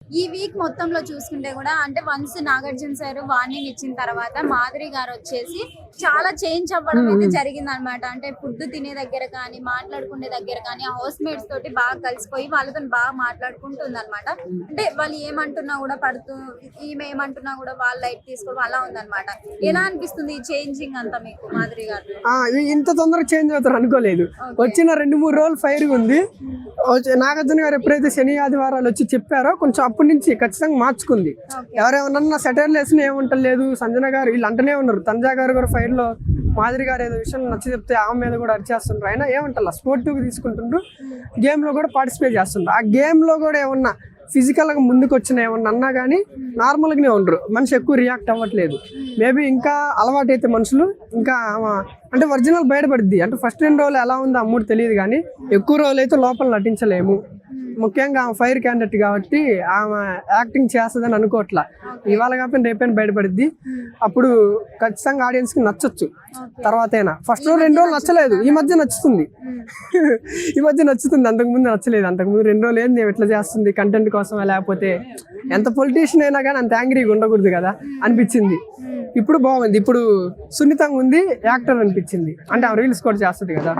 ఈ వీక్ మొత్తంలో చూసుకుంటే కూడా అంటే వన్స్ నాగార్జున సార్ వార్నింగ్ ఇచ్చిన తర్వాత మాధురి గారు వచ్చేసి చాలా చేంజ్ అవ్వడం అయితే జరిగింది అనమాట. అంటే ఫుడ్ తినే దగ్గర కానీ మాట్లాడుకునే దగ్గర కానీ హౌస్ మేట్స్ తోటి బాగా కలిసిపోయి వాళ్ళతో బాగా మాట్లాడుకుంటుంది అనమాట. అంటే వాళ్ళు ఏమంటున్నా కూడా పడుతూ ఈమె ఏమంటున్నా కూడా వాళ్ళు లైట్ తీసుకోవడం అలా ఉందన్నమాట. ఎలా అనిపిస్తుంది ఈ చేంజింగ్ అంతా మీకు మాధురి గారు? ఇంత తొందరగా చేంజ్ అవుతారు అనుకోలేదు. వచ్చిన 2-3 రోజులు ఫైర్ ఉంది. నాగార్జున గారు ఎప్పుడైతే శని ఆదివారాలు వచ్చి చెప్పారో కొంచెం అప్పటి నుంచి ఖచ్చితంగా మార్చుకుంది. ఎవరేమన్నా సెటైర్లు వేసినా ఏముంటలేదు. సంజన గారు వీళ్ళు అంటనే ఉన్నారు. తనుజా గారు కూడా ఫైర్ లో మాధురి గారు ఏదో విషయం నచ్చ చెప్తే ఆమె మీద కూడా అరిచేస్తుండ్రు. అయినా ఏమంటారు స్పోర్టివ్గా తీసుకుంటుండ్రు. గేమ్ లో కూడా పార్టిసిపేట్ చేస్తుండ్రు. ఆ గేమ్ లో కూడా ఏమన్నా ఫిజికల్ గా ముందుకు వచ్చిన ఏమన్నా అన్నా కానీ నార్మల్ గానే ఉండరు. మనిషి ఎక్కువ రియాక్ట్ అవ్వట్లేదు. మేబీ ఇంకా అలవాటు అయితే మనుషులు ఇంకా అంటే ఒరిజినల్ బయటపడుద్ది. అంటే ఫస్ట్ 2 రోజులు ఎలా ఉందో అమ్ముడు తెలియదు కానీ ఎక్కువ రోజులు అయితే లోపల నటించలేము. ముఖ్యంగా ఆమె ఫైర్ క్యాండిడేట్ కాబట్టి ఆమె యాక్టింగ్ చేస్తుందని అనుకోవట్లా. ఇవాళ కాకపోయినా రేపైనా బయటపడిద్ది. అప్పుడు ఖచ్చితంగా ఆడియన్స్ కి నచ్చొచ్చు. తర్వాత అయినా ఫస్ట్ 2 రోజులు నచ్చలేదు. ఈ మధ్య నచ్చుతుంది. అంతకుముందు నచ్చలేదు. అంతకుముందు 2 రోజులు ఏంది ఎట్లా చేస్తుంది కంటెంట్ కోసం, లేకపోతే ఎంత పొలిటీషియన్ అయినా కానీ అంత యాంగ్రీగా ఉండకూడదు కదా అనిపించింది. ఇప్పుడు బాగుంది. ఇప్పుడు సున్నితంగా ఉంది. యాక్టర్ అనిపించింది. అంటే ఆమె రీల్స్ కూడా చేస్తుంది కదా.